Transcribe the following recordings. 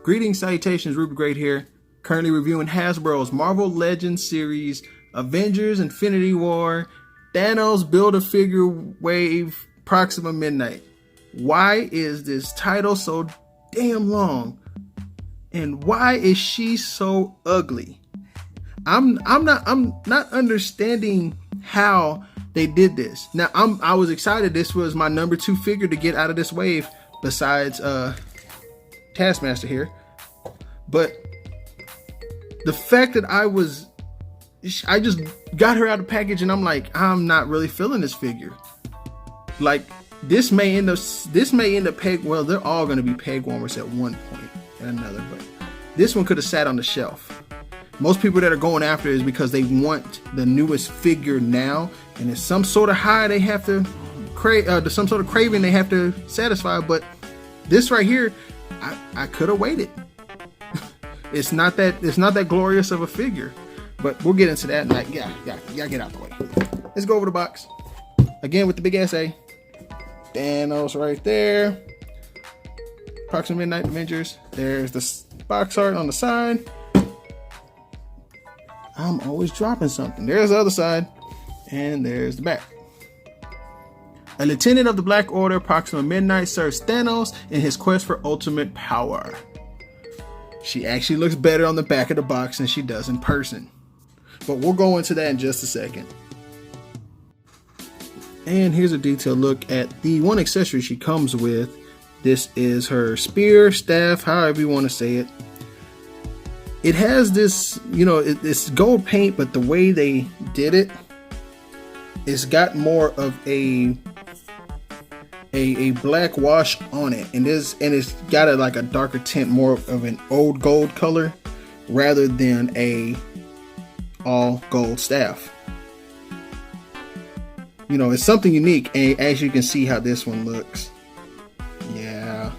Greetings, salutations, Rube Great here. Currently reviewing Hasbro's Marvel Legends series, Avengers Infinity War, Thanos Build-A-Figure Wave, Proxima Midnight. Why is this title so damn long? And why is she so ugly? I'm not understanding how they did this. Now I was excited. This was my number 2 figure to get out of this wave besides Taskmaster here. But the fact that I just got her out of the package and I'm like, I'm not really feeling this figure. Like this may end up peg, well, they're all going to be peg warmers at one point and another, but this one could have sat on the shelf. Most people that are going after it is because they want the newest figure now, and it's some sort of high they have to some sort of craving they have to satisfy. But this right here, I could have waited. It's not that glorious of a figure, but we'll get into that. And like, yeah, get out the way. Let's go over the box again with the big ass A. Thanos right there. Proxima Midnight Avengers. There's the box art on the side. I'm always dropping something. There's the other side, and there's the back. A lieutenant of the Black Order, Proxima Midnight, serves Thanos in his quest for ultimate power. She actually looks better on the back of the box than she does in person, but we'll go into that in just a second. And here's a detailed look at the one accessory she comes with. This is her spear, staff, however you want to say it. It has this, it's gold paint, but the way they did it, it's got more of a black wash on it, and it's got like a darker tint, more of an old gold color rather than a all gold staff. It's something unique, and as you can see how this one looks. Yeah.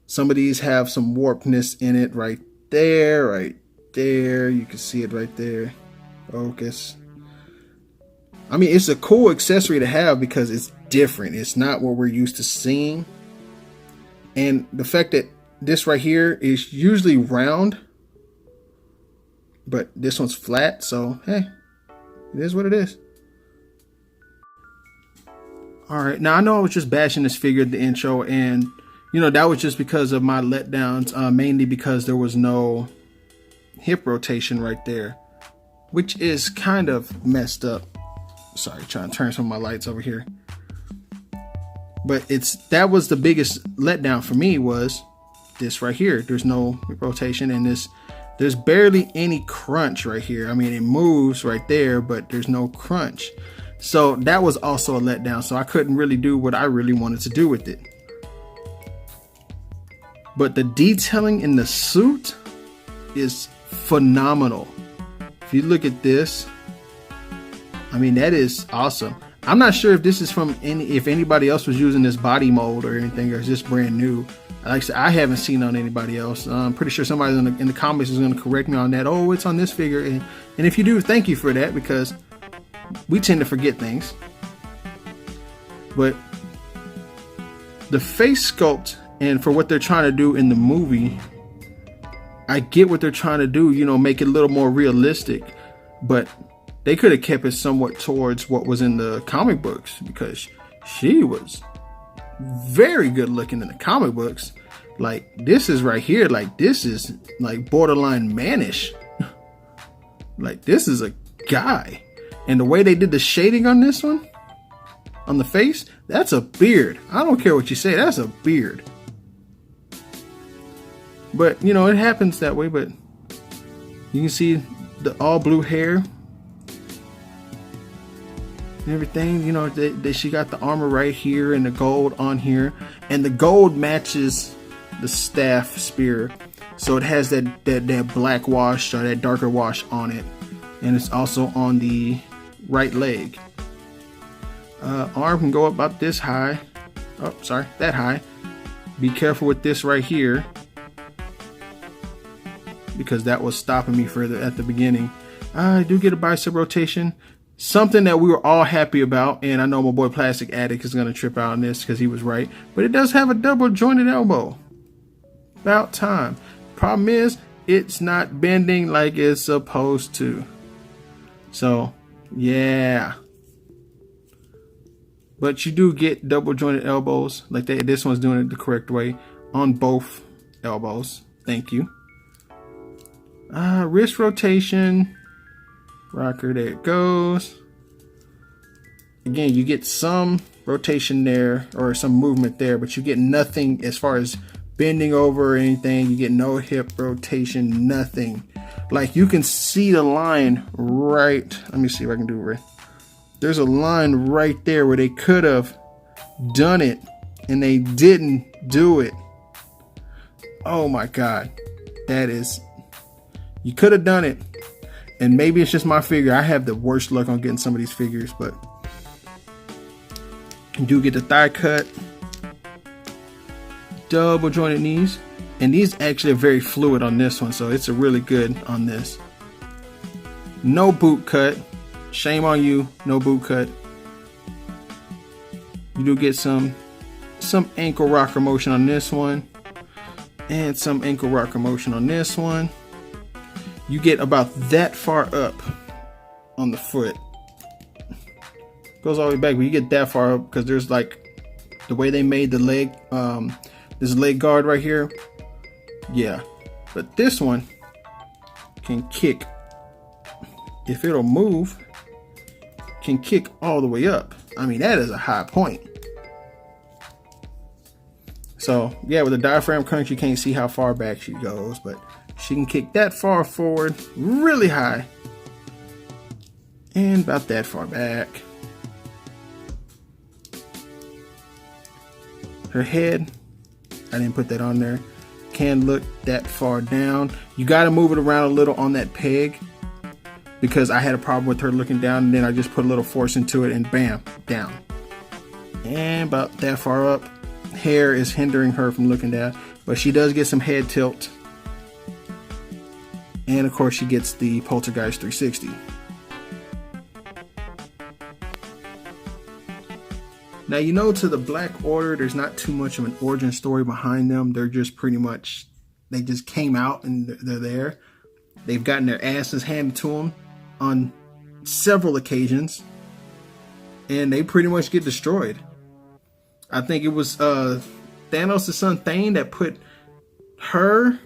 Some of these have some warpness in it right there, right there. You can see it right there. Focus. I mean, it's a cool accessory to have because it's different. It's not what we're used to seeing. And the fact that this right here is usually round, but this one's flat. So, hey, it is what it is. All right. Now, I know I was just bashing this figure at the intro, and that was just because of my letdowns, mainly because there was no hip rotation right there, which is kind of messed up. Sorry, trying to turn some of my lights over here. But that was the biggest letdown for me, was this right here. There's no hip rotation, and there's barely any crunch right here. I mean, it moves right there, but there's no crunch. So that was also a letdown. So I couldn't really do what I really wanted to do with it. But the detailing in the suit is phenomenal. If you look at this, I mean, that is awesome. I'm not sure if this is if anybody else was using this body mold or anything, or is this brand new. Like I said, I haven't seen it on anybody else. I'm pretty sure somebody in the comments is going to correct me on that. Oh, it's on this figure. And if you do, thank you for that, because we tend to forget things. But the face sculpt, and for what they're trying to do in the movie, I get what they're trying to do, make it a little more realistic, but they could have kept it somewhat towards what was in the comic books, because she was very good looking in the comic books. Like, this is right here, like, this is like borderline mannish. Like, this is a guy. And the way they did the shading on this one, on the face, that's a beard. I don't care what you say, that's a beard. But, it happens that way. But you can see the all blue hair and everything. She got the armor right here and the gold on here. And the gold matches the staff spear. So it has that black wash, or that darker wash on it. And it's also on the right leg. Arm can go about this high. Oh, sorry, that high. Be careful with this right here, because that was stopping me further at the beginning. I do get a bicep rotation, something that we were all happy about, and I know my boy Plastic Addict is going to trip out on this because he was right, but it does have a double jointed elbow. About time. Problem is, it's not bending like it's supposed to. So, yeah. But you do get double jointed elbows. Like this one's doing it the correct way on both elbows. Thank you. Wrist rotation. Rocker, there it goes. Again, you get some rotation there or some movement there, but you get nothing as far as bending over or anything. You get no hip rotation, nothing. Like you can see the line right. Let me see if I can do it right. There's a line right there where they could have done it and they didn't do it. Oh my God. That is, you could have done it. And maybe it's just my figure. I have the worst luck on getting some of these figures, but you do get the thigh cut, double jointed knees, and these actually are very fluid on this one, so it's a really good on this. No boot cut. Shame on you. No boot cut. You do get some ankle rocker motion on this one, and some ankle rocker motion on this one. You get about that far up on the foot. Goes all the way back, but you get that far up because there's like the way they made the leg, this leg guard right here. Yeah, but this one can kick, if it'll move, can kick all the way up. I mean, that is a high point. So yeah, with the diaphragm crunch, you can't see how far back she goes, but she can kick that far forward, really high, and about that far back. Her head, I didn't put that on there, can look that far down. You got to move it around a little on that peg because I had a problem with her looking down, and then I just put a little force into it and bam, down. And about that far up. Hair is hindering her from looking down, but she does get some head tilt. And of course she gets the Poltergeist 360. Now, you know, to the Black Order, there's not too much of an origin story behind them. They're just pretty much, they just came out and they're there. They've gotten their asses handed to them on several occasions, and they pretty much get destroyed. I think it was Thanos' son Thane that put her,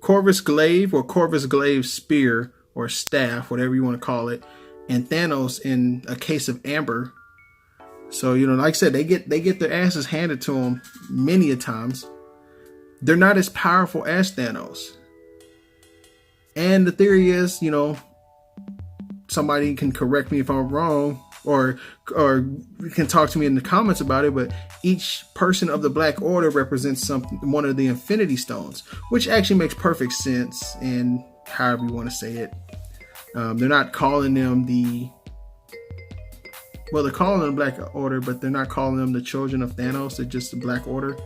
Corvus Glaive or Corvus Glaive's spear or staff, whatever you want to call it, and Thanos in a case of amber. So, you know, like I said, they get their asses handed to them many a times. They're not as powerful as Thanos. And the theory is, you know, somebody can correct me if I'm wrong, or can talk to me in the comments about it, but each person of the Black Order represents one of the Infinity Stones, which actually makes perfect sense, and however you want to say it. They're not calling them they're calling them the Black Order, but they're not calling them the children of Thanos. They're just the Black Order,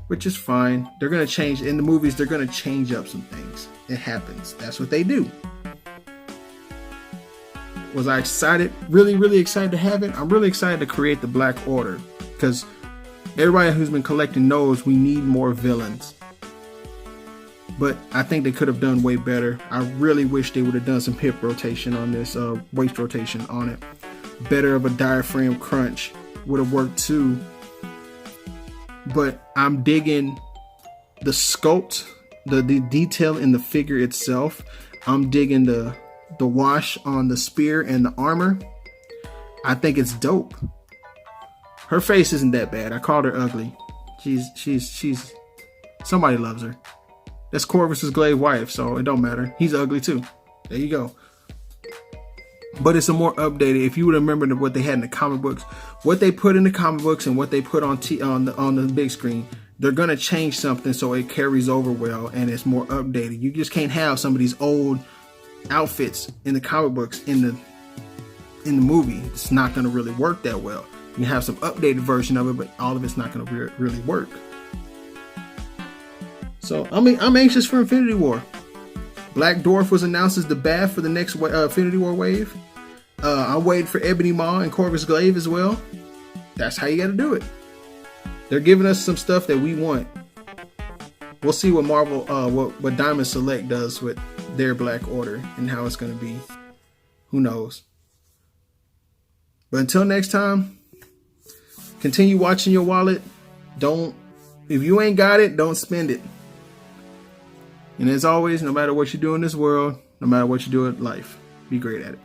which is fine. They're going to change, in the movies, they're going to change up some things. It happens. That's what they do. Was I excited? Really, really excited to have it? I'm really excited to create the Black Order, because everybody who's been collecting knows we need more villains. But I think they could have done way better. I really wish they would have done some hip rotation on this, waist rotation on it. Better of a diaphragm crunch would have worked too. But I'm digging the sculpt, the detail in the figure itself. I'm digging the wash on the spear and the armor. I think it's dope. Her face isn't that bad. I called her ugly. She's somebody loves her. That's Corvus's Glaive wife, so it don't matter. He's ugly too. There you go. But it's a more updated. If you would remember what they had in the comic books, what they put in the comic books and what they put on the big screen, they're gonna change something so it carries over well and it's more updated. You just can't have some of these old outfits in the comic books in the movie. It's not going to really work that well. You can have some updated version of it, but all of it's not going to really work. So I'm anxious for Infinity War. Black Dwarf was announced as the BAF for the next Infinity War wave. I'm waiting for Ebony Maw and Corvus Glaive as well. That's how you got to do it. They're giving us some stuff that we want. we'll see what Marvel, what Diamond Select does with their Black Order and how it's going to be. Who knows? But until next time, continue watching your wallet. If you ain't got it, don't spend it. And as always, no matter what you do in this world, no matter what you do in life, be great at it.